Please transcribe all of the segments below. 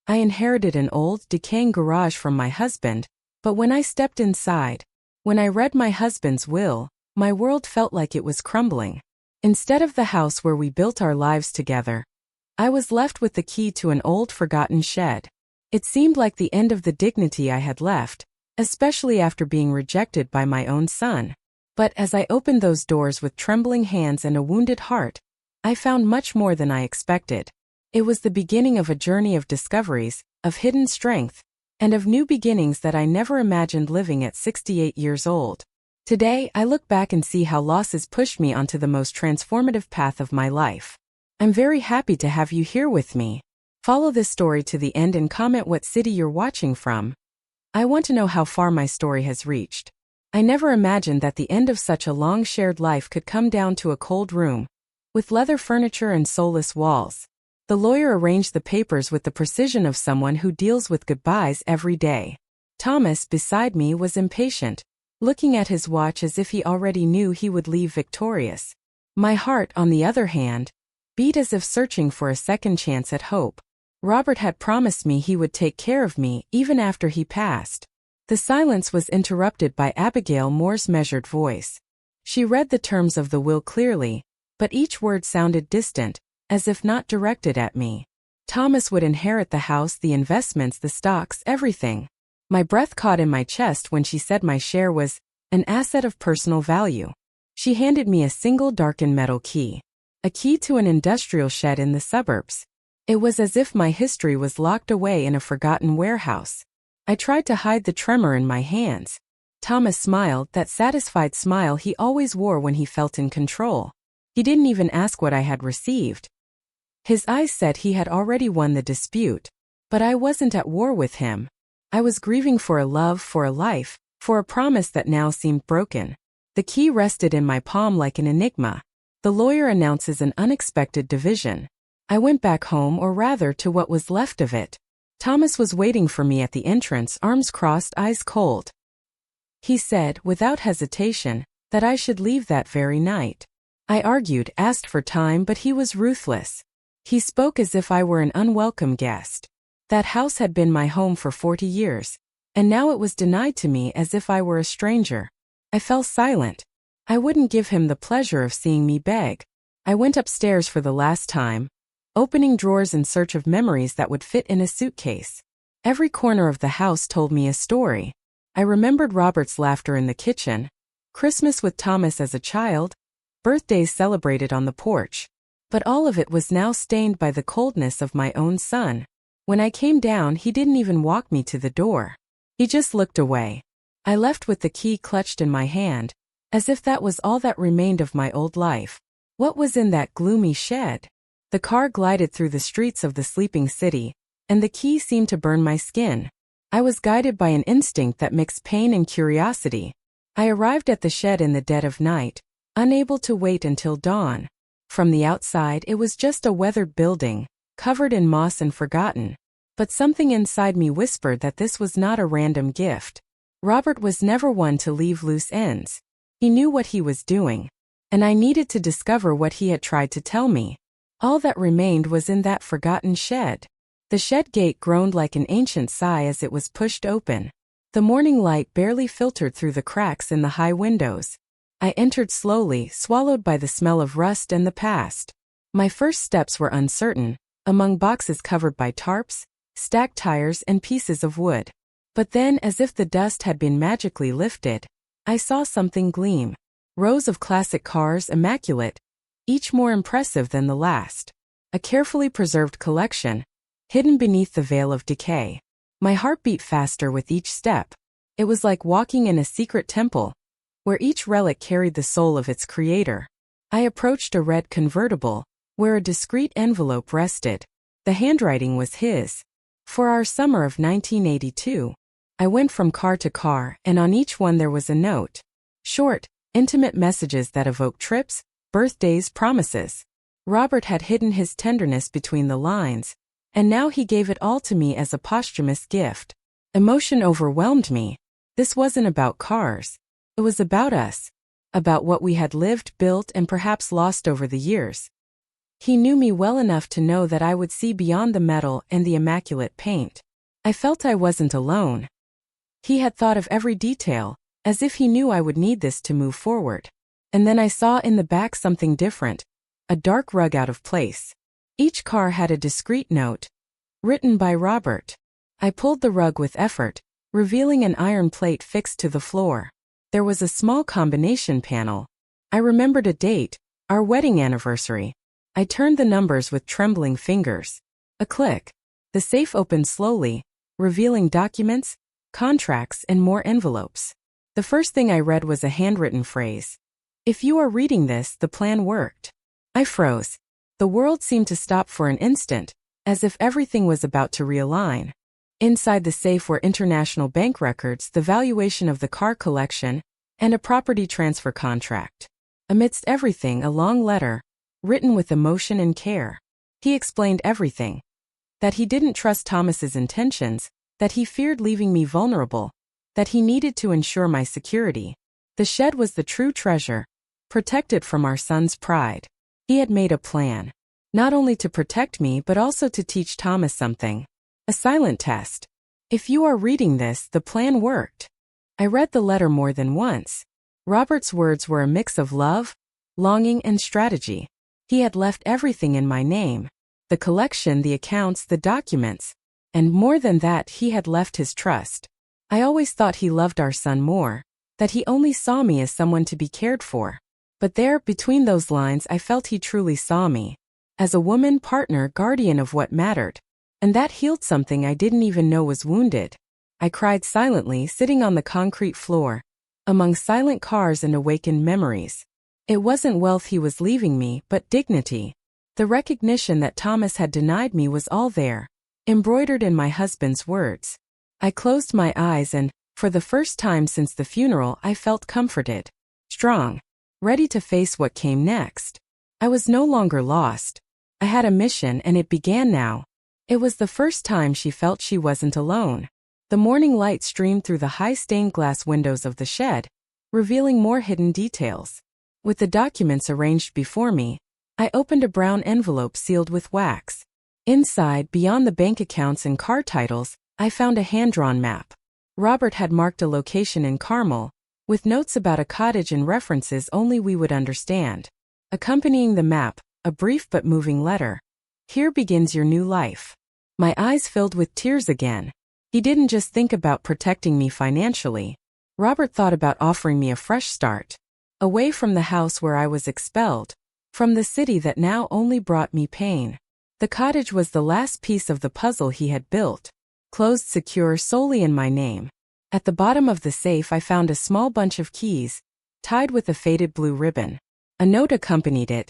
I inherited an old, decaying garage from my husband, but when I stepped inside, when I read my husband's will, my world felt like it was crumbling. Instead of the house where we built our lives together, I was left with the key to an old, forgotten shed. It seemed like the end of the dignity I had left, especially after being rejected by my own son. But as I opened those doors with trembling hands and a wounded heart, I found much more than I expected. It was the beginning of a journey of discoveries, of hidden strength, and of new beginnings that I never imagined living at 68 years old. Today, I look back and see how losses pushed me onto the most transformative path of my life. I'm very happy to have you here with me. Follow this story to the end and comment what city you're watching from. I want to know how far my story has reached. I never imagined that the end of such a long shared life could come down to a cold room, with leather furniture and soulless walls. The lawyer arranged the papers with the precision of someone who deals with goodbyes every day. Thomas, beside me, was impatient, looking at his watch as if he already knew he would leave victorious. My heart, on the other hand, beat as if searching for a second chance at hope. Robert had promised me he would take care of me even after he passed. The silence was interrupted by Abigail Moore's measured voice. She read the terms of the will clearly, but each word sounded distant, as if not directed at me. Thomas would inherit the house, the investments, the stocks, everything. My breath caught in my chest when she said my share was an asset of personal value. She handed me a single darkened metal key, a key to an industrial shed in the suburbs. It was as if my history was locked away in a forgotten warehouse. I tried to hide the tremor in my hands. Thomas smiled, that satisfied smile he always wore when he felt in control. He didn't even ask what I had received. His eyes said he had already won the dispute, but I wasn't at war with him. I was grieving for a love, for a life, for a promise that now seemed broken. The key rested in my palm like an enigma. The lawyer announces an unexpected division. I went back home, or rather to what was left of it. Thomas was waiting for me at the entrance, arms crossed, eyes cold. He said, without hesitation, that I should leave that very night. I argued, asked for time, but he was ruthless. He spoke as if I were an unwelcome guest. That house had been my home for 40 years, and now it was denied to me as if I were a stranger. I fell silent. I wouldn't give him the pleasure of seeing me beg. I went upstairs for the last time, opening drawers in search of memories that would fit in a suitcase. Every corner of the house told me a story. I remembered Robert's laughter in the kitchen, Christmas with Thomas as a child, birthdays celebrated on the porch. But all of it was now stained by the coldness of my own son. When I came down, he didn't even walk me to the door. He just looked away. I left with the key clutched in my hand, as if that was all that remained of my old life. What was in that gloomy shed? The car glided through the streets of the sleeping city, and the key seemed to burn my skin. I was guided by an instinct that mixed pain and curiosity. I arrived at the shed in the dead of night, unable to wait until dawn. From the outside, it was just a weathered building, covered in moss and forgotten. But something inside me whispered that this was not a random gift. Robert was never one to leave loose ends. He knew what he was doing, and I needed to discover what he had tried to tell me. All that remained was in that forgotten shed. The shed gate groaned like an ancient sigh as it was pushed open. The morning light barely filtered through the cracks in the high windows. I entered slowly, swallowed by the smell of rust and the past. My first steps were uncertain, among boxes covered by tarps, stacked tires, and pieces of wood. But then, as if the dust had been magically lifted, I saw something gleam. Rows of classic cars, immaculate, each more impressive than the last. A carefully preserved collection, hidden beneath the veil of decay. My heart beat faster with each step. It was like walking in a secret temple, where each relic carried the soul of its creator. I approached a red convertible, where a discreet envelope rested. The handwriting was his. For our summer of 1982, I went from car to car, and on each one there was a note. Short, intimate messages that evoked trips, birthdays, promises. Robert had hidden his tenderness between the lines, and now he gave it all to me as a posthumous gift. Emotion overwhelmed me. This wasn't about cars. It was about us. About what we had lived, built, and perhaps lost over the years. He knew me well enough to know that I would see beyond the metal and the immaculate paint. I felt I wasn't alone. He had thought of every detail, as if he knew I would need this to move forward. And then I saw in the back something different, a dark rug out of place. Each car had a discreet note, written by Robert. I pulled the rug with effort, revealing an iron plate fixed to the floor. There was a small combination panel. I remembered a date, our wedding anniversary. I turned the numbers with trembling fingers. A click. The safe opened slowly, revealing documents, contracts, and more envelopes. The first thing I read was a handwritten phrase. "If you are reading this, the plan worked." I froze. The world seemed to stop for an instant, as if everything was about to realign. Inside the safe were international bank records, the valuation of the car collection, and a property transfer contract. Amidst everything, a long letter, written with emotion and care. He explained everything. That he didn't trust Thomas's intentions, that he feared leaving me vulnerable, that he needed to ensure my security. The shed was the true treasure, protected from our son's pride. He had made a plan, not only to protect me but also to teach Thomas something. A silent test. If you are reading this, the plan worked. I read the letter more than once. Robert's words were a mix of love, longing, and strategy. He had left everything in my name. The collection, the accounts, the documents. And more than that, he had left his trust. I always thought he loved our son more, that he only saw me as someone to be cared for. But there, between those lines, I felt he truly saw me. As a woman, partner, guardian of what mattered. And that healed something I didn't even know was wounded. I cried silently, sitting on the concrete floor, among silent cars and awakened memories. It wasn't wealth he was leaving me, but dignity. The recognition that Thomas had denied me was all there, embroidered in my husband's words. I closed my eyes and, for the first time since the funeral, I felt comforted, strong, ready to face what came next. I was no longer lost. I had a mission, and it began now. It was the first time she felt she wasn't alone. The morning light streamed through the high stained glass windows of the shed, revealing more hidden details. With the documents arranged before me, I opened a brown envelope sealed with wax. Inside, beyond the bank accounts and car titles, I found a hand-drawn map. Robert had marked a location in Carmel, with notes about a cottage and references only we would understand. Accompanying the map, a brief but moving letter. "Here begins your new life." My eyes filled with tears again. He didn't just think about protecting me financially. Robert thought about offering me a fresh start. Away from the house where I was expelled. From the city that now only brought me pain. The cottage was the last piece of the puzzle he had built. Closed secure solely in my name. At the bottom of the safe I found a small bunch of keys, tied with a faded blue ribbon. A note accompanied it.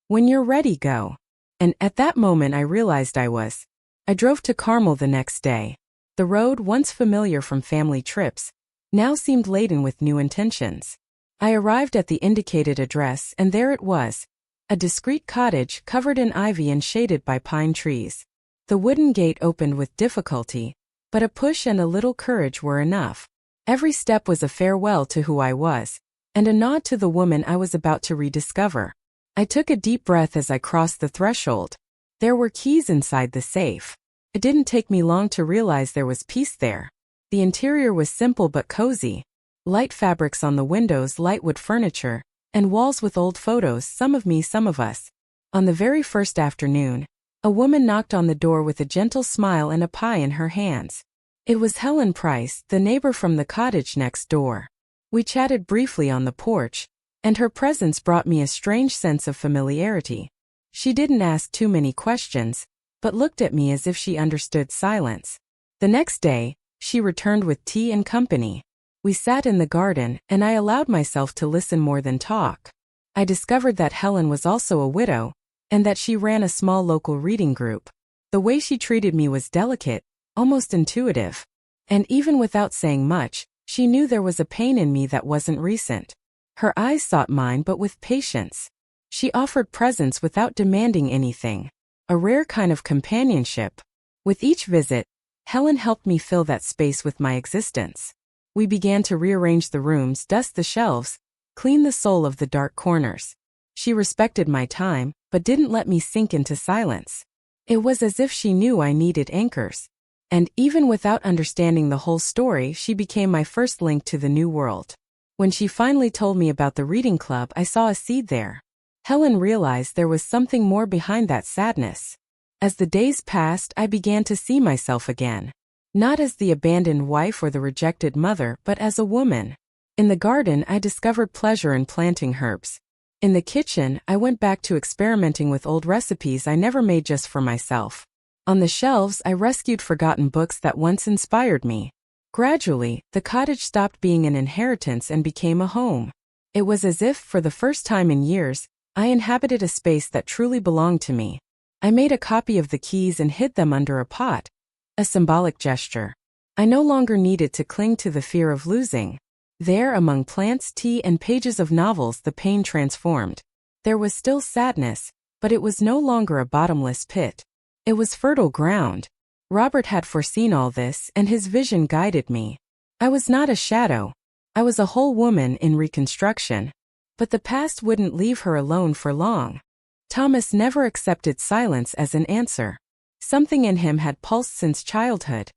"When you're ready, go." And at that moment I realized I was. I drove to Carmel the next day. The road, once familiar from family trips, now seemed laden with new intentions. I arrived at the indicated address, and there it was. A discreet cottage covered in ivy and shaded by pine trees. The wooden gate opened with difficulty, but a push and a little courage were enough. Every step was a farewell to who I was, and a nod to the woman I was about to rediscover. I took a deep breath as I crossed the threshold. There were keys inside the safe. It didn't take me long to realize there was peace there. The interior was simple but cozy. Light fabrics on the windows, light wood furniture, and walls with old photos, some of me, some of us. On the very first afternoon, a woman knocked on the door with a gentle smile and a pie in her hands. It was Helen Price, the neighbor from the cottage next door. We chatted briefly on the porch, and her presence brought me a strange sense of familiarity. She didn't ask too many questions, but looked at me as if she understood silence. The next day, she returned with tea and company. We sat in the garden, and I allowed myself to listen more than talk. I discovered that Helen was also a widow, and that she ran a small local reading group. The way she treated me was delicate, almost intuitive. And even without saying much, she knew there was a pain in me that wasn't recent. Her eyes sought mine, but with patience. She offered presence without demanding anything. A rare kind of companionship. With each visit, Helen helped me fill that space with my existence. We began to rearrange the rooms, dust the shelves, clean the soul of the dark corners. She respected my time, but didn't let me sink into silence. It was as if she knew I needed anchors. And even without understanding the whole story, she became my first link to the new world. When she finally told me about the reading club, I saw a seed there. Helen realized there was something more behind that sadness. As the days passed, I began to see myself again. Not as the abandoned wife or the rejected mother, but as a woman. In the garden, I discovered pleasure in planting herbs. In the kitchen, I went back to experimenting with old recipes I never made just for myself. On the shelves, I rescued forgotten books that once inspired me. Gradually, the cottage stopped being an inheritance and became a home. It was as if, for the first time in years, I inhabited a space that truly belonged to me. I made a copy of the keys and hid them under a pot, a symbolic gesture. I no longer needed to cling to the fear of losing. There, among plants, tea, and pages of novels, the pain transformed. There was still sadness, but it was no longer a bottomless pit. It was fertile ground. Robert had foreseen all this, and his vision guided me. I was not a shadow. I was a whole woman in reconstruction. But the past wouldn't leave her alone for long. Thomas never accepted silence as an answer. Something in him had pulsed since childhood.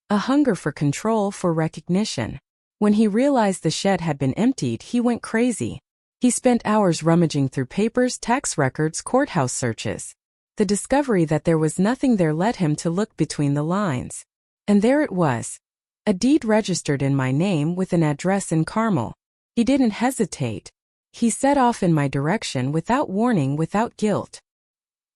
A hunger for control, for recognition. When he realized the shed had been emptied, he went crazy. He spent hours rummaging through papers, tax records, courthouse searches. The discovery that there was nothing there led him to look between the lines. And there it was. A deed registered in my name with an address in Carmel. He didn't hesitate. He set off in my direction without warning, without guilt.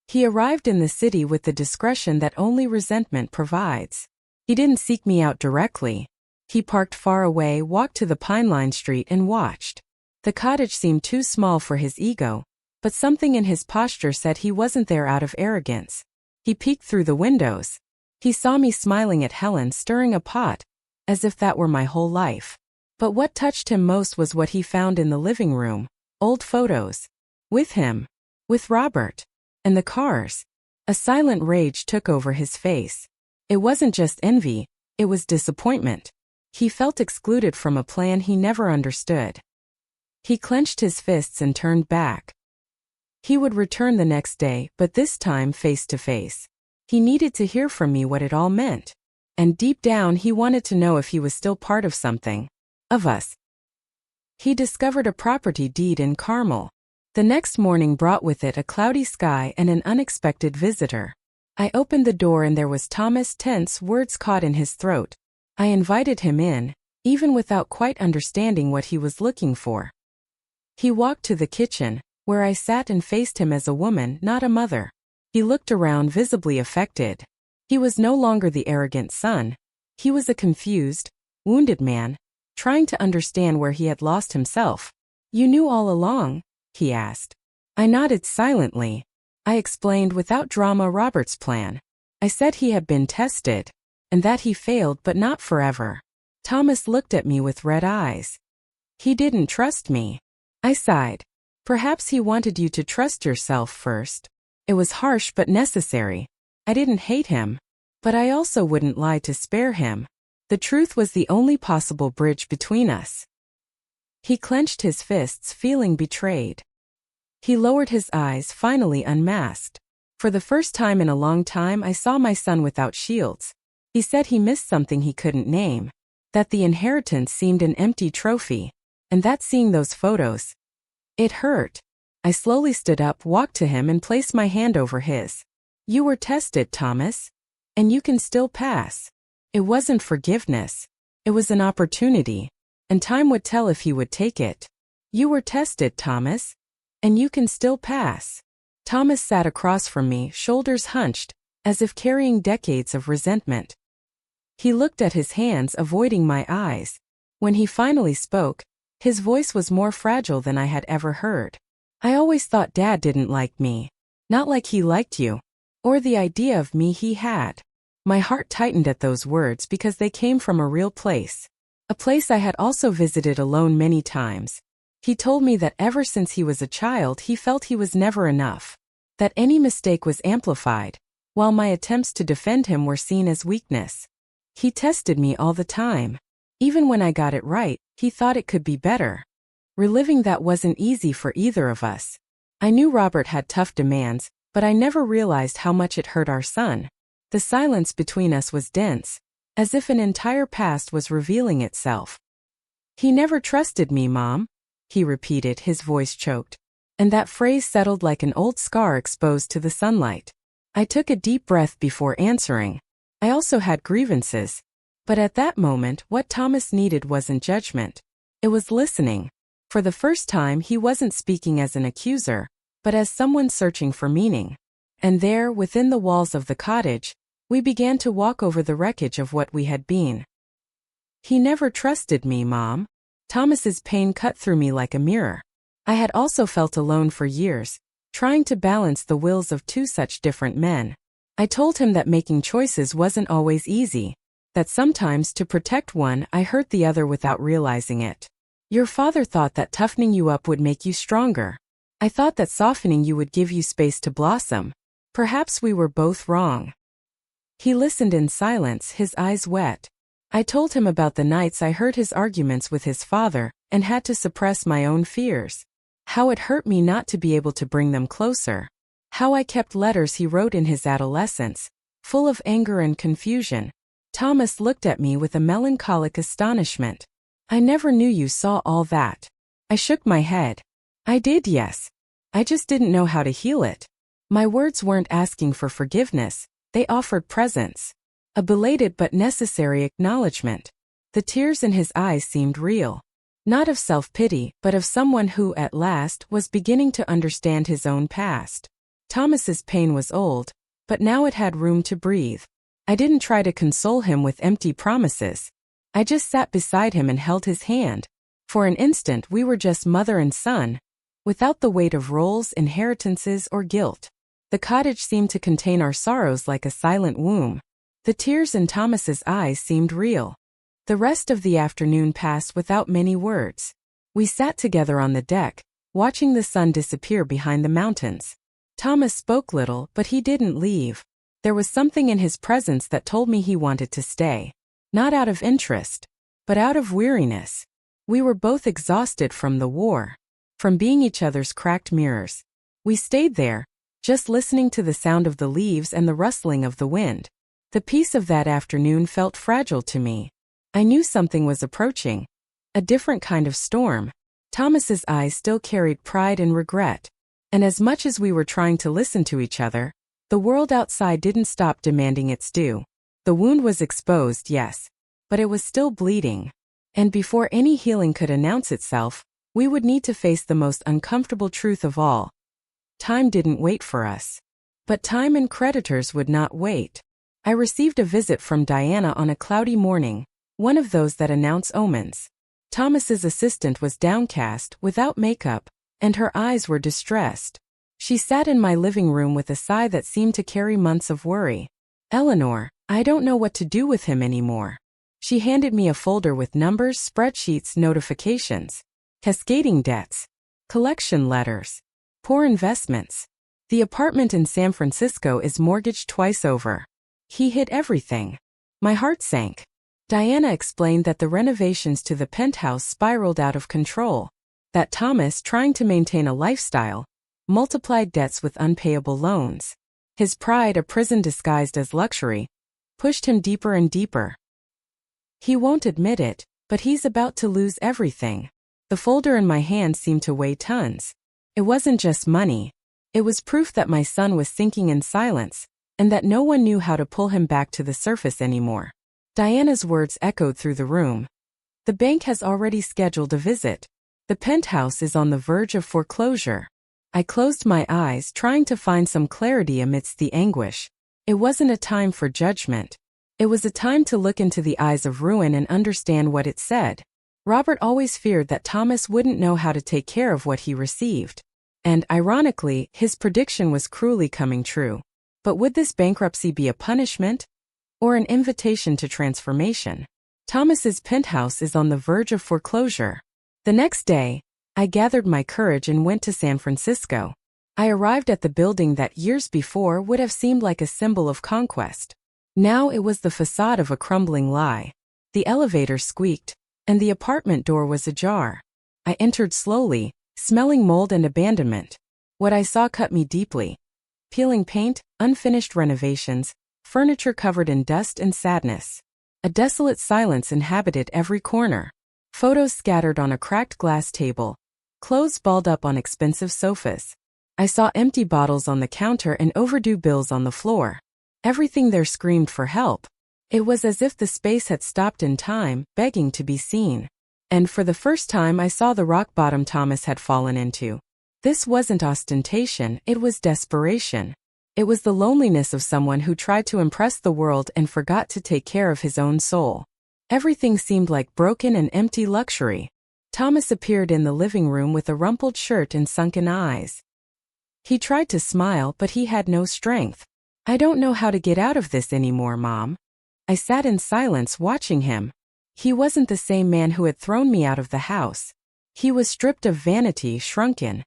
He arrived in the city with the discretion that only resentment provides. He didn't seek me out directly. He parked far away, walked to the pine-lined street and watched. The cottage seemed too small for his ego, but something in his posture said he wasn't there out of arrogance. He peeked through the windows. He saw me smiling at Helen, stirring a pot, as if that were my whole life. But what touched him most was what he found in the living room. Old photos. With him. With Robert. And the cars. A silent rage took over his face. It wasn't just envy, it was disappointment. He felt excluded from a plan he never understood. He clenched his fists and turned back. He would return the next day, but this time face to face. He needed to hear from me what it all meant. And deep down he wanted to know if he was still part of something. Of us. He discovered a property deed in Carmel. The next morning brought with it a cloudy sky and an unexpected visitor. I opened the door and there was Thomas, tense, words caught in his throat. I invited him in, even without quite understanding what he was looking for. He walked to the kitchen, where I sat and faced him as a woman, not a mother. He looked around, visibly affected. He was no longer the arrogant son. He was a confused, wounded man, trying to understand where he had lost himself. "You knew all along?" he asked. I nodded silently. I explained without drama Robert's plan. I said he had been tested, and that he failed, but not forever. Thomas looked at me with red eyes. He didn't trust me. I sighed. Perhaps he wanted you to trust yourself first. It was harsh but necessary. I didn't hate him, but I also wouldn't lie to spare him. The truth was the only possible bridge between us. He clenched his fists, feeling betrayed. He lowered his eyes, finally unmasked. For the first time in a long time, I saw my son without shields. He said he missed something he couldn't name, that the inheritance seemed an empty trophy, and that seeing those photos, it hurt. I slowly stood up, walked to him and placed my hand over his. "You were tested, Thomas. And you can still pass." It wasn't forgiveness. It was an opportunity, and time would tell if he would take it. "You were tested, Thomas. And you can still pass." Thomas sat across from me, shoulders hunched, as if carrying decades of resentment. He looked at his hands, avoiding my eyes. When he finally spoke, his voice was more fragile than I had ever heard. "I always thought Dad didn't like me. Not like he liked you. Or the idea of me he had." My heart tightened at those words because they came from a real place. A place I had also visited alone many times. He told me that ever since he was a child he felt he was never enough. That any mistake was amplified, while my attempts to defend him were seen as weakness. He tested me all the time. Even when I got it right, he thought it could be better. Reliving that wasn't easy for either of us. I knew Robert had tough demands, but I never realized how much it hurt our son. The silence between us was dense, as if an entire past was revealing itself. "He never trusted me, Mom," he repeated, his voice choked. And that phrase settled like an old scar exposed to the sunlight. I took a deep breath before answering. I also had grievances. But at that moment, what Thomas needed wasn't judgment. It was listening. For the first time, he wasn't speaking as an accuser, but as someone searching for meaning. And there, within the walls of the cottage, we began to walk over the wreckage of what we had been. "He never trusted me, Mom." Thomas's pain cut through me like a mirror. I had also felt alone for years, trying to balance the wills of two such different men. I told him that making choices wasn't always easy, that sometimes to protect one I hurt the other without realizing it. "Your father thought that toughening you up would make you stronger. I thought that softening you would give you space to blossom. Perhaps we were both wrong." He listened in silence, his eyes wet. I told him about the nights I heard his arguments with his father and had to suppress my own fears. How it hurt me not to be able to bring them closer. How I kept letters he wrote in his adolescence, full of anger and confusion. Thomas looked at me with a melancholic astonishment. "I never knew you saw all that." I shook my head. "I did, yes. I just didn't know how to heal it." My words weren't asking for forgiveness, they offered presence. A belated but necessary acknowledgement. The tears in his eyes seemed real. Not of self-pity, but of someone who, at last, was beginning to understand his own past. Thomas's pain was old, but now it had room to breathe. I didn't try to console him with empty promises. I just sat beside him and held his hand. For an instant we were just mother and son, without the weight of roles, inheritances, or guilt. The cottage seemed to contain our sorrows like a silent womb. The tears in Thomas's eyes seemed real. The rest of the afternoon passed without many words. We sat together on the deck, watching the sun disappear behind the mountains. Thomas spoke little, but he didn't leave. There was something in his presence that told me he wanted to stay. Not out of interest, but out of weariness. We were both exhausted from the war, from being each other's cracked mirrors. We stayed there, just listening to the sound of the leaves and the rustling of the wind. The peace of that afternoon felt fragile to me. I knew something was approaching. A different kind of storm. Thomas's eyes still carried pride and regret. And as much as we were trying to listen to each other, the world outside didn't stop demanding its due. The wound was exposed, yes, but it was still bleeding. And before any healing could announce itself, we would need to face the most uncomfortable truth of all. Time didn't wait for us. But time and creditors would not wait. I received a visit from Diana on a cloudy morning, one of those that announce omens. Thomas's assistant was downcast, without makeup, and her eyes were distressed. She sat in my living room with a sigh that seemed to carry months of worry. "Eleanor, I don't know what to do with him anymore." She handed me a folder with numbers, spreadsheets, notifications, cascading debts, collection letters, poor investments. The apartment in San Francisco is mortgaged twice over. He hid everything. My heart sank. Diana explained that the renovations to the penthouse spiraled out of control, that Thomas, trying to maintain a lifestyle, multiplied debts with unpayable loans. His pride, a prison disguised as luxury, pushed him deeper and deeper. He won't admit it, but he's about to lose everything. The folder in my hand seemed to weigh tons. It wasn't just money. It was proof that my son was sinking in silence, and that no one knew how to pull him back to the surface anymore. Diana's words echoed through the room. "The bank has already scheduled a visit. The penthouse is on the verge of foreclosure." I closed my eyes, trying to find some clarity amidst the anguish. It wasn't a time for judgment. It was a time to look into the eyes of ruin and understand what it said. Robert always feared that Thomas wouldn't know how to take care of what he received. And, ironically, his prediction was cruelly coming true. But would this bankruptcy be a punishment? Or an invitation to transformation? Thomas's penthouse is on the verge of foreclosure. The next day, I gathered my courage and went to San Francisco. I arrived at the building that years before would have seemed like a symbol of conquest. Now it was the facade of a crumbling lie. The elevator squeaked, and the apartment door was ajar. I entered slowly, smelling mold and abandonment. What I saw cut me deeply. Peeling paint, unfinished renovations, furniture covered in dust and sadness. A desolate silence inhabited every corner. Photos scattered on a cracked glass table. Clothes balled up on expensive sofas. I saw empty bottles on the counter and overdue bills on the floor. Everything there screamed for help. It was as if the space had stopped in time, begging to be seen. And for the first time I saw the rock bottom Thomas had fallen into. This wasn't ostentation, it was desperation. It was the loneliness of someone who tried to impress the world and forgot to take care of his own soul. Everything seemed like broken and empty luxury. Thomas appeared in the living room with a rumpled shirt and sunken eyes. He tried to smile, but he had no strength. "I don't know how to get out of this anymore, Mom." I sat in silence watching him. He wasn't the same man who had thrown me out of the house. He was stripped of vanity, shrunken.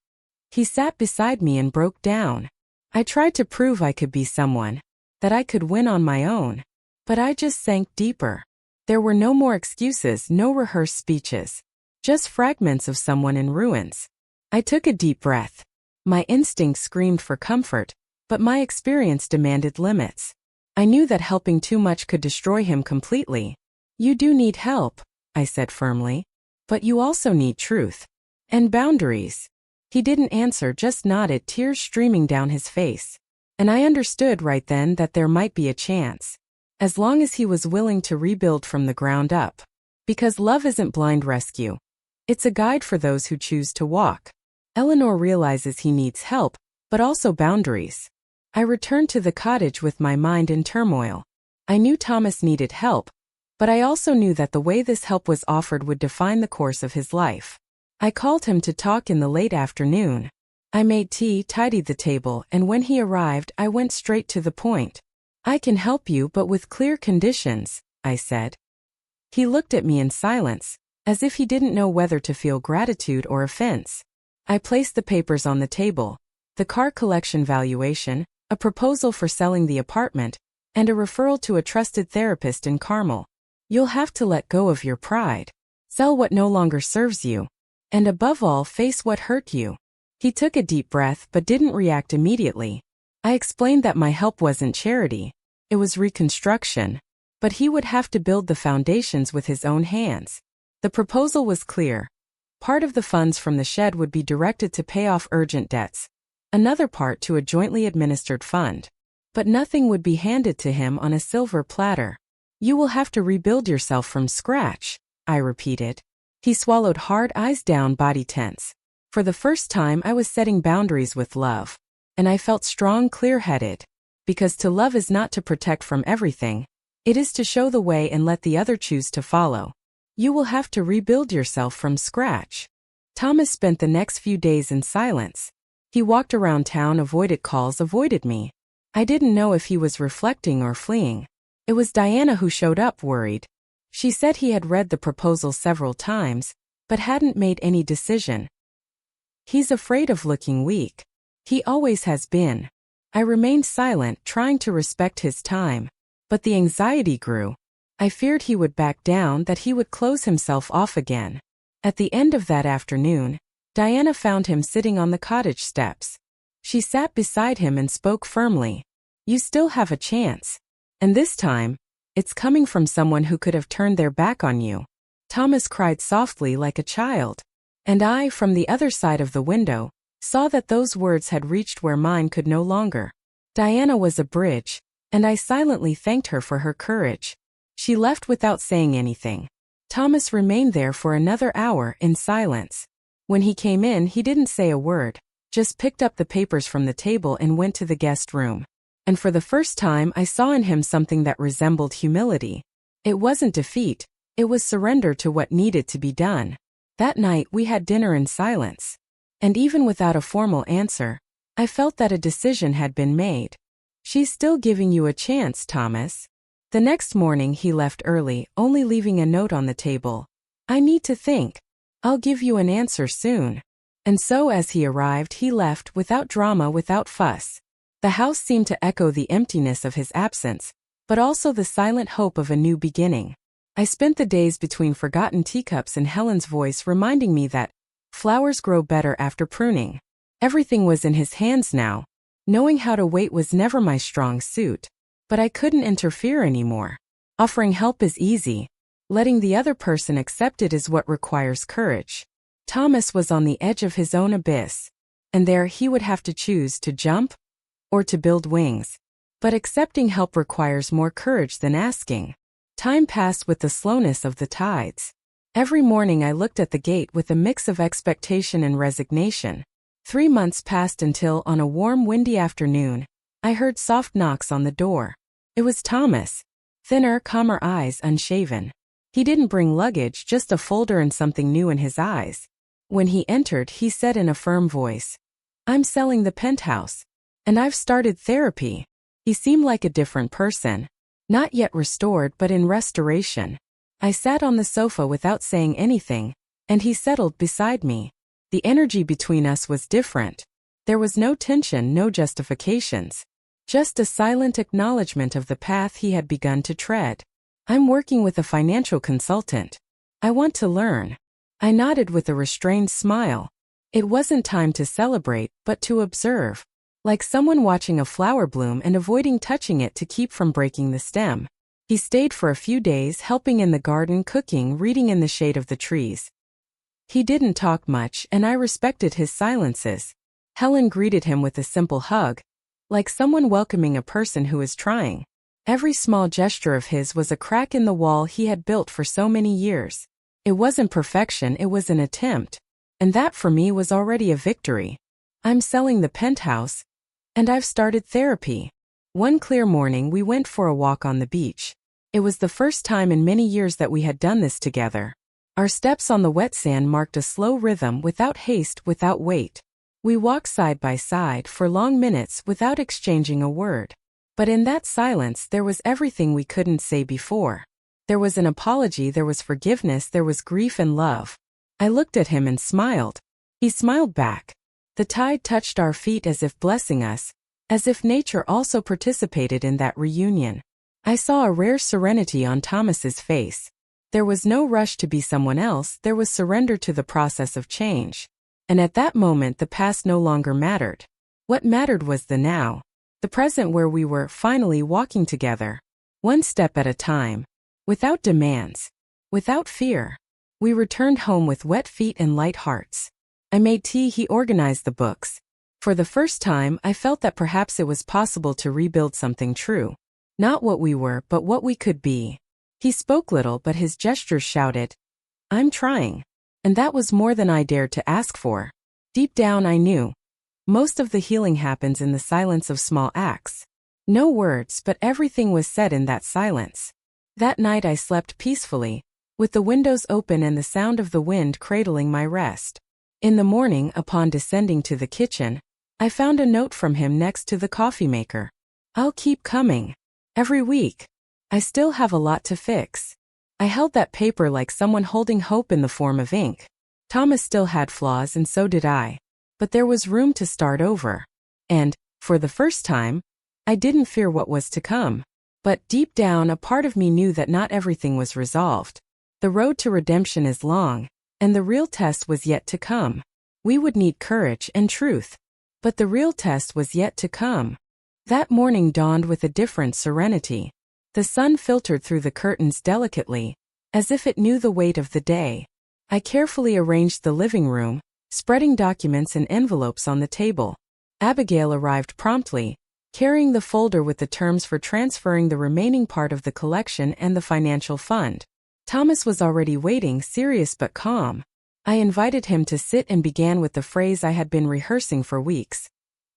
He sat beside me and broke down. I tried to prove I could be someone, that I could win on my own. But I just sank deeper. There were no more excuses, no rehearsed speeches. Just fragments of someone in ruins. I took a deep breath. My instincts screamed for comfort, but my experience demanded limits. I knew that helping too much could destroy him completely. "You do need help," I said firmly. "But you also need truth. And boundaries." He didn't answer, just nodded, tears streaming down his face. And I understood right then that there might be a chance. As long as he was willing to rebuild from the ground up. Because love isn't blind rescue. It's a guide for those who choose to walk. Eleanor realizes he needs help, but also boundaries. I returned to the cottage with my mind in turmoil. I knew Thomas needed help, but I also knew that the way this help was offered would define the course of his life. I called him to talk in the late afternoon. I made tea, tidied the table, and when he arrived, I went straight to the point. "I can help you, but with clear conditions," I said. He looked at me in silence, as if he didn't know whether to feel gratitude or offense. I placed the papers on the table: the car collection valuation, a proposal for selling the apartment, and a referral to a trusted therapist in Carmel. "You'll have to let go of your pride. Sell what no longer serves you. And above all, face what hurt you." He took a deep breath but didn't react immediately. I explained that my help wasn't charity. It was reconstruction. But he would have to build the foundations with his own hands. The proposal was clear. Part of the funds from the shed would be directed to pay off urgent debts. Another part to a jointly administered fund. But nothing would be handed to him on a silver platter. "You will have to rebuild yourself from scratch," I repeated. He swallowed hard, eyes down, body tense. For the first time I was setting boundaries with love. And I felt strong, clear-headed. Because to love is not to protect from everything. It is to show the way and let the other choose to follow. You will have to rebuild yourself from scratch. Thomas spent the next few days in silence. He walked around town, avoided calls, avoided me. I didn't know if he was reflecting or fleeing. It was Diana who showed up, worried. She said he had read the proposal several times, but hadn't made any decision. "He's afraid of looking weak. He always has been." I remained silent, trying to respect his time. But the anxiety grew. I feared he would back down, that he would close himself off again. At the end of that afternoon, Diana found him sitting on the cottage steps. She sat beside him and spoke firmly. "You still have a chance. And this time, it's coming from someone who could have turned their back on you." Thomas cried softly like a child. And I, from the other side of the window, saw that those words had reached where mine could no longer. Diana was a bridge, and I silently thanked her for her courage. She left without saying anything. Thomas remained there for another hour in silence. When he came in, he didn't say a word, just picked up the papers from the table and went to the guest room. And for the first time I saw in him something that resembled humility. It wasn't defeat, it was surrender to what needed to be done. That night we had dinner in silence. And even without a formal answer, I felt that a decision had been made. "She's still giving you a chance, Thomas." The next morning he left early, only leaving a note on the table. "I need to think. I'll give you an answer soon." And so as he arrived, he left, without drama, without fuss. The house seemed to echo the emptiness of his absence, but also the silent hope of a new beginning. I spent the days between forgotten teacups and Helen's voice reminding me that flowers grow better after pruning. Everything was in his hands now. Knowing how to wait was never my strong suit. But I couldn't interfere anymore. Offering help is easy. Letting the other person accept it is what requires courage. Thomas was on the edge of his own abyss. And there he would have to choose to jump or to build wings. But accepting help requires more courage than asking. Time passed with the slowness of the tides. Every morning I looked at the gate with a mix of expectation and resignation. 3 months passed until, on a warm, windy afternoon, I heard soft knocks on the door. It was Thomas. Thinner, calmer eyes, unshaven. He didn't bring luggage, just a folder and something new in his eyes. When he entered, he said in a firm voice, "I'm selling the penthouse. And I've started therapy." He seemed like a different person. Not yet restored, but in restoration. I sat on the sofa without saying anything, and he settled beside me. The energy between us was different. There was no tension, no justifications. Just a silent acknowledgement of the path he had begun to tread. "I'm working with a financial consultant. I want to learn." I nodded with a restrained smile. It wasn't time to celebrate, but to observe. Like someone watching a flower bloom and avoiding touching it to keep from breaking the stem. He stayed for a few days, helping in the garden, cooking, reading in the shade of the trees. He didn't talk much, and I respected his silences. Helen greeted him with a simple hug, like someone welcoming a person who is trying. Every small gesture of his was a crack in the wall he had built for so many years. It wasn't perfection, it was an attempt. And that for me was already a victory. I'm selling the penthouse. And I've started therapy. One clear morning we went for a walk on the beach. It was the first time in many years that we had done this together. Our steps on the wet sand marked a slow rhythm, without haste, without weight. We walked side by side for long minutes without exchanging a word. But in that silence there was everything we couldn't say before. There was an apology, there was forgiveness, there was grief and love. I looked at him and smiled. He smiled back. The tide touched our feet as if blessing us, as if nature also participated in that reunion. I saw a rare serenity on Thomas's face. There was no rush to be someone else, there was surrender to the process of change. And at that moment the past no longer mattered. What mattered was the now, the present, where we were finally walking together. One step at a time. Without demands. Without fear. We returned home with wet feet and light hearts. I made tea, he organized the books. For the first time, I felt that perhaps it was possible to rebuild something true. Not what we were, but what we could be. He spoke little, but his gestures shouted, "I'm trying." And that was more than I dared to ask for. Deep down I knew. Most of the healing happens in the silence of small acts. No words, but everything was said in that silence. That night I slept peacefully, with the windows open and the sound of the wind cradling my rest. In the morning, upon descending to the kitchen, I found a note from him next to the coffee maker. "I'll keep coming. Every week. I still have a lot to fix." I held that paper like someone holding hope in the form of ink. Thomas still had flaws and so did I. But there was room to start over. And, for the first time, I didn't fear what was to come. But deep down a part of me knew that not everything was resolved. The road to redemption is long, and the real test was yet to come. We would need courage and truth. But the real test was yet to come. That morning dawned with a different serenity. The sun filtered through the curtains delicately, as if it knew the weight of the day. I carefully arranged the living room, spreading documents and envelopes on the table. Abigail arrived promptly, carrying the folder with the terms for transferring the remaining part of the collection and the financial fund. Thomas was already waiting, serious but calm. I invited him to sit and began with the phrase I had been rehearsing for weeks.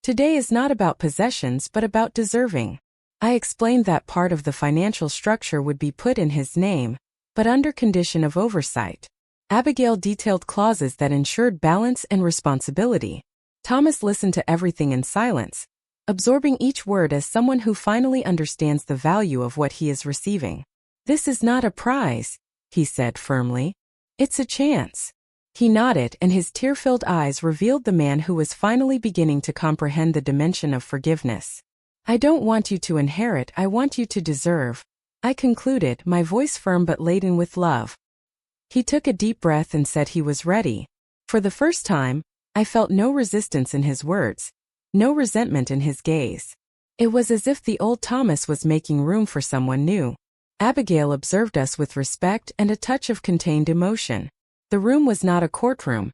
"Today is not about possessions but about deserving." I explained that part of the financial structure would be put in his name, but under condition of oversight. Abigail detailed clauses that ensured balance and responsibility. Thomas listened to everything in silence, absorbing each word as someone who finally understands the value of what he is receiving. "This is not a prize," he said firmly. "It's a chance." He nodded, and his tear-filled eyes revealed the man who was finally beginning to comprehend the dimension of forgiveness. "I don't want you to inherit, I want you to deserve," I concluded, my voice firm but laden with love. He took a deep breath and said he was ready. For the first time, I felt no resistance in his words, no resentment in his gaze. It was as if the old Thomas was making room for someone new. Abigail observed us with respect and a touch of contained emotion. The room was not a courtroom.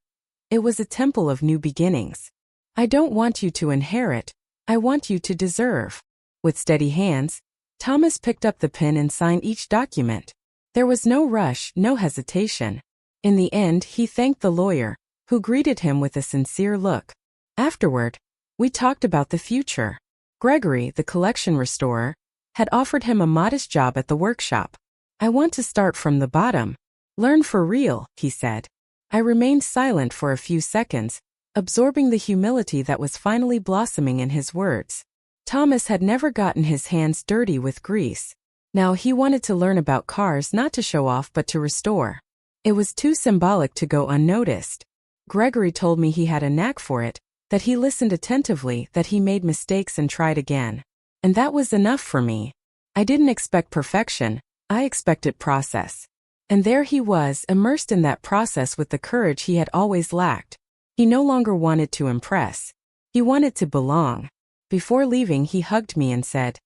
It was a temple of new beginnings. I don't want you to inherit, I want you to deserve. With steady hands, Thomas picked up the pen and signed each document. There was no rush, no hesitation. In the end, he thanked the lawyer, who greeted him with a sincere look. Afterward, we talked about the future. Gregory, the collection restorer, had offered him a modest job at the workshop. I want to start from the bottom. Learn for real, he said. I remained silent for a few seconds, absorbing the humility that was finally blossoming in his words. Thomas had never gotten his hands dirty with grease. Now he wanted to learn about cars, not to show off but to restore. It was too symbolic to go unnoticed. Gregory told me he had a knack for it, that he listened attentively, that he made mistakes and tried again. And that was enough for me. I didn't expect perfection, I expected process. And there he was, immersed in that process with the courage he had always lacked. He no longer wanted to impress. He wanted to belong. Before leaving, he hugged me and said,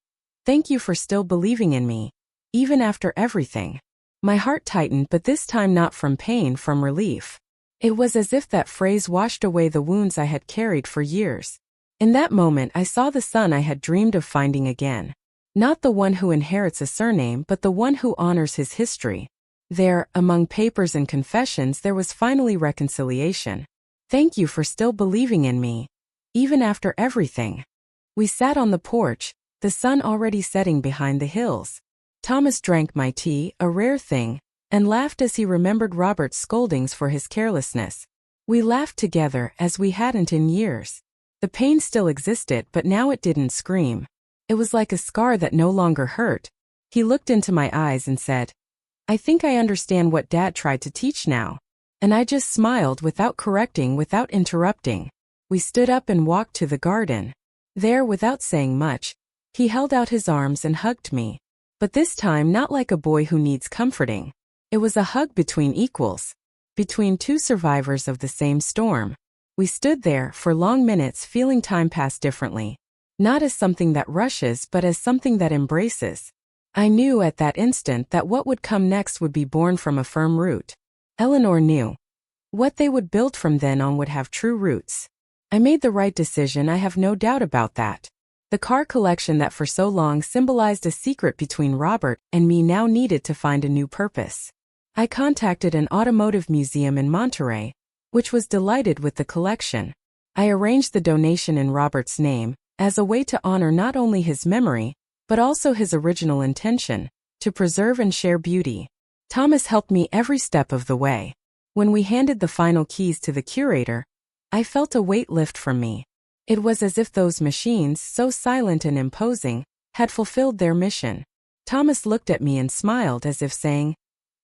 "Thank you for still believing in me, even after everything." My heart tightened, but this time not from pain, from relief. It was as if that phrase washed away the wounds I had carried for years. In that moment, I saw the son I had dreamed of finding again. Not the one who inherits a surname, but the one who honors his history. There, among papers and confessions, there was finally reconciliation. Thank you for still believing in me, even after everything. We sat on the porch, the sun already setting behind the hills. Thomas drank my tea, a rare thing, and laughed as he remembered Robert's scoldings for his carelessness. We laughed together as we hadn't in years. The pain still existed, but now it didn't scream. It was like a scar that no longer hurt. He looked into my eyes and said, "I think I understand what Dad tried to teach now." And I just smiled, without correcting, without interrupting. We stood up and walked to the garden. There, without saying much, he held out his arms and hugged me. But this time not like a boy who needs comforting. It was a hug between equals. Between two survivors of the same storm. We stood there for long minutes, feeling time pass differently. Not as something that rushes, but as something that embraces. I knew at that instant that what would come next would be born from a firm root. Eleanor knew. What they would build from then on would have true roots. I made the right decision, I have no doubt about that. The car collection that for so long symbolized a secret between Robert and me now needed to find a new purpose. I contacted an automotive museum in Monterey, which was delighted with the collection. I arranged the donation in Robert's name, as a way to honor not only his memory, but also his original intention, to preserve and share beauty. Thomas helped me every step of the way. When we handed the final keys to the curator, I felt a weight lift from me. It was as if those machines, so silent and imposing, had fulfilled their mission. Thomas looked at me and smiled as if saying,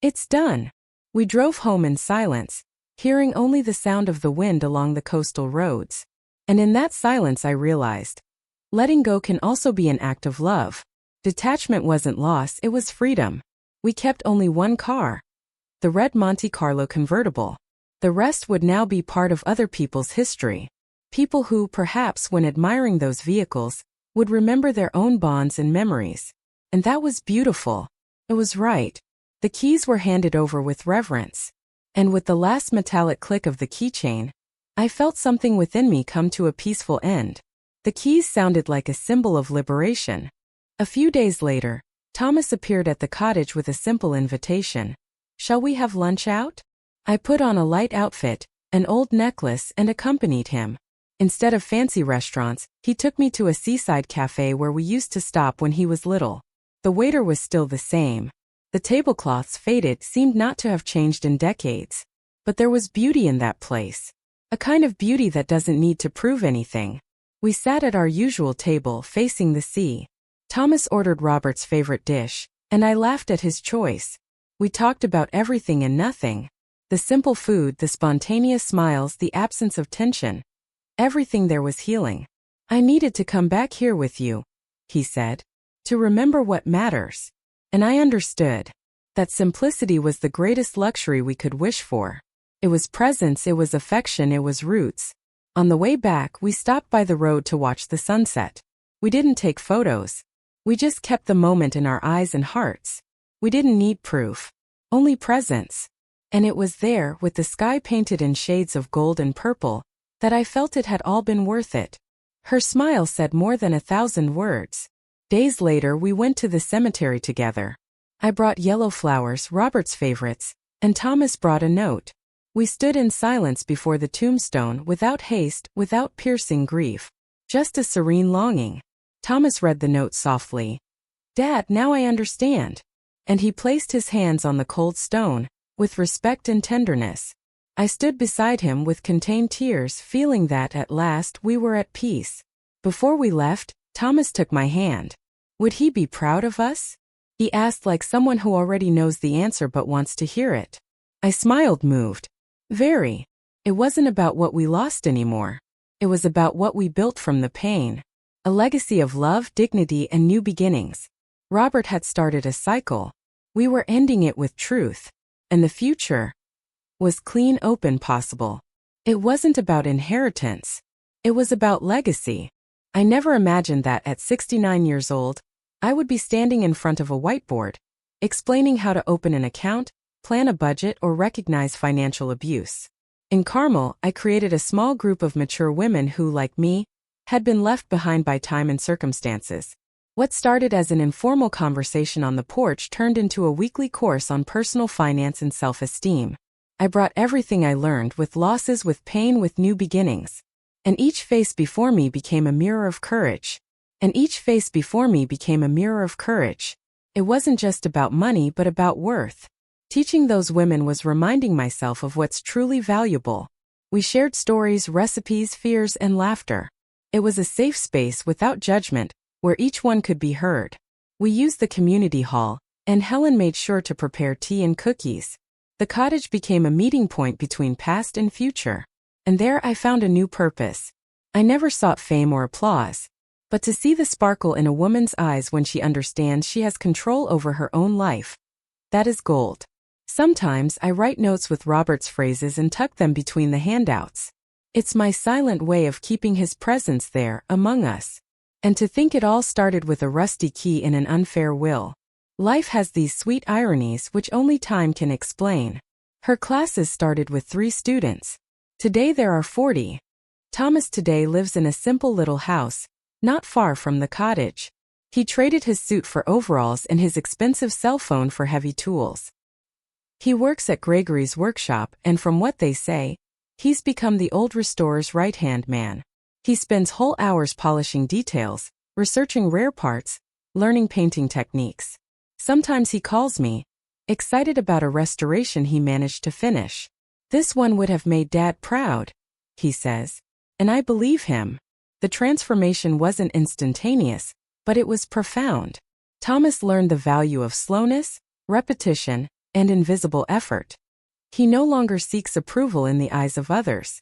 "It's done." We drove home in silence, hearing only the sound of the wind along the coastal roads. And in that silence I realized, letting go can also be an act of love. Detachment wasn't loss, it was freedom. We kept only one car, the red Monte Carlo convertible. The rest would now be part of other people's history. People who, perhaps when admiring those vehicles, would remember their own bonds and memories. And that was beautiful. It was right. The keys were handed over with reverence. And with the last metallic click of the keychain, I felt something within me come to a peaceful end. The keys sounded like a symbol of liberation. A few days later, Thomas appeared at the cottage with a simple invitation. "Shall we have lunch out?" I put on a light outfit, an old necklace, and accompanied him. Instead of fancy restaurants, he took me to a seaside cafe where we used to stop when he was little. The waiter was still the same. The tablecloths, faded, seemed not to have changed in decades. But there was beauty in that place. A kind of beauty that doesn't need to prove anything. We sat at our usual table, facing the sea. Thomas ordered Robert's favorite dish, and I laughed at his choice. We talked about everything and nothing. The simple food, the spontaneous smiles, the absence of tension. Everything there was healing. "I needed to come back here with you," he said, "to remember what matters." And I understood. That simplicity was the greatest luxury we could wish for. It was presence, it was affection, it was roots. On the way back, we stopped by the road to watch the sunset. We didn't take photos. We just kept the moment in our eyes and hearts. We didn't need proof. Only presence. And it was there, with the sky painted in shades of gold and purple, that I felt it had all been worth it. Her smile said more than 1,000 words. Days later, we went to the cemetery together. I brought yellow flowers, Robert's favorites, and Thomas brought a note. We stood in silence before the tombstone, without haste, without piercing grief. Just a serene longing. Thomas read the note softly. "Dad, now I understand." And he placed his hands on the cold stone, with respect and tenderness. I stood beside him with contained tears, feeling that, at last, we were at peace. Before we left, Thomas took my hand. Would he be proud of us? He asked, like someone who already knows the answer but wants to hear it. I smiled, moved. Very. It wasn't about what we lost anymore. It was about what we built from the pain. A legacy of love, dignity, and new beginnings. Robert had started a cycle. We were ending it with truth. And the future was clean, open, possible. It wasn't about inheritance. It was about legacy. I never imagined that at 69 years old, I would be standing in front of a whiteboard, explaining how to open an account, plan a budget, or recognize financial abuse. In Carmel, I created a small group of mature women who, like me, had been left behind by time and circumstances. What started as an informal conversation on the porch turned into a weekly course on personal finance and self-esteem. I brought everything I learned, with losses, with pain, with new beginnings. And each face before me became a mirror of courage. And each face before me became a mirror of courage. It wasn't just about money but about worth. Teaching those women was reminding myself of what's truly valuable. We shared stories, recipes, fears, and laughter. It was a safe space without judgment, where each one could be heard. We used the community hall, and Helen made sure to prepare tea and cookies. The cottage became a meeting point between past and future. And there I found a new purpose. I never sought fame or applause. But to see the sparkle in a woman's eyes when she understands she has control over her own life, that is gold. Sometimes I write notes with Robert's phrases and tuck them between the handouts. It's my silent way of keeping his presence there, among us. And to think it all started with a rusty key in an unfair will. Life has these sweet ironies which only time can explain. Her classes started with 3 students. Today there are 40. Thomas today lives in a simple little house, not far from the cottage. He traded his suit for overalls and his expensive cell phone for heavy tools. He works at Gregory's workshop, and from what they say, he's become the old restorer's right-hand man. He spends whole hours polishing details, researching rare parts, learning painting techniques. Sometimes he calls me, excited about a restoration he managed to finish. "This one would have made Dad proud," he says. And I believe him. The transformation wasn't instantaneous, but it was profound. Thomas learned the value of slowness, repetition, and invisible effort. He no longer seeks approval in the eyes of others.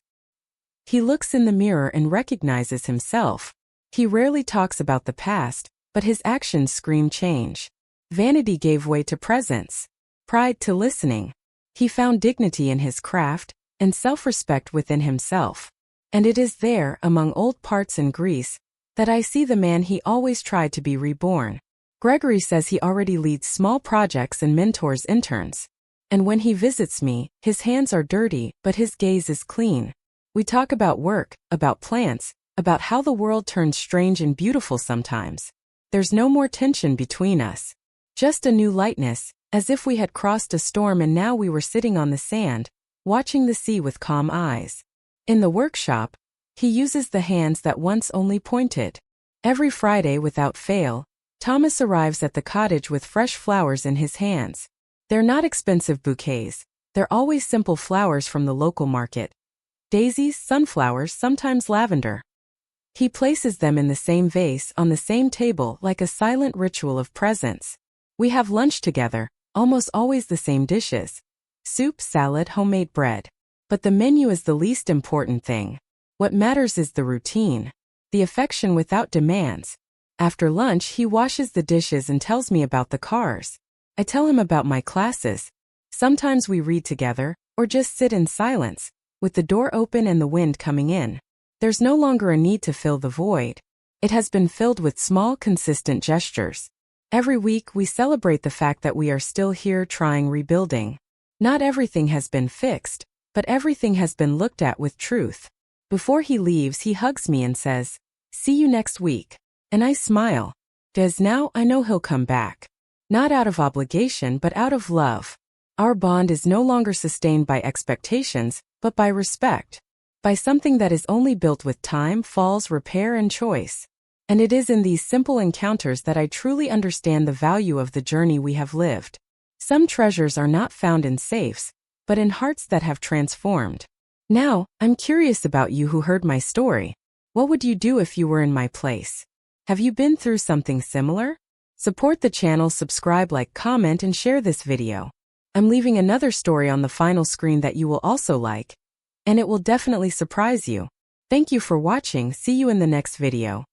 He looks in the mirror and recognizes himself. He rarely talks about the past, but his actions scream change. Vanity gave way to presence, pride to listening. He found dignity in his craft, and self-respect within himself. And it is there, among old parts and grease, that I see the man he always tried to be reborn. Gregory says he already leads small projects and mentors interns. And when he visits me, his hands are dirty, but his gaze is clean. We talk about work, about plants, about how the world turns strange and beautiful sometimes. There's no more tension between us. Just a new lightness, as if we had crossed a storm and now we were sitting on the sand, watching the sea with calm eyes. In the workshop, he uses the hands that once only pointed. Every Friday without fail, Thomas arrives at the cottage with fresh flowers in his hands. They're not expensive bouquets. They're always simple flowers from the local market. Daisies, sunflowers, sometimes lavender. He places them in the same vase on the same table like a silent ritual of presence. We have lunch together, almost always the same dishes. Soup, salad, homemade bread. But the menu is the least important thing. What matters is the routine. The affection without demands. After lunch, he washes the dishes and tells me about the cars. I tell him about my classes. Sometimes we read together, or just sit in silence, with the door open and the wind coming in. There's no longer a need to fill the void. It has been filled with small, consistent gestures. Every week, we celebrate the fact that we are still here trying rebuilding. Not everything has been fixed, but everything has been looked at with truth. Before he leaves, he hugs me and says, "See you next week." And I smile. Because now I know he'll come back. Not out of obligation, but out of love. Our bond is no longer sustained by expectations, but by respect. By something that is only built with time, falls, repair, and choice. And it is in these simple encounters that I truly understand the value of the journey we have lived. Some treasures are not found in safes, but in hearts that have transformed. Now, I'm curious about you who heard my story. What would you do if you were in my place? Have you been through something similar? Support the channel, subscribe, like, comment, and share this video. I'm leaving another story on the final screen that you will also like, and it will definitely surprise you. Thank you for watching. See you in the next video.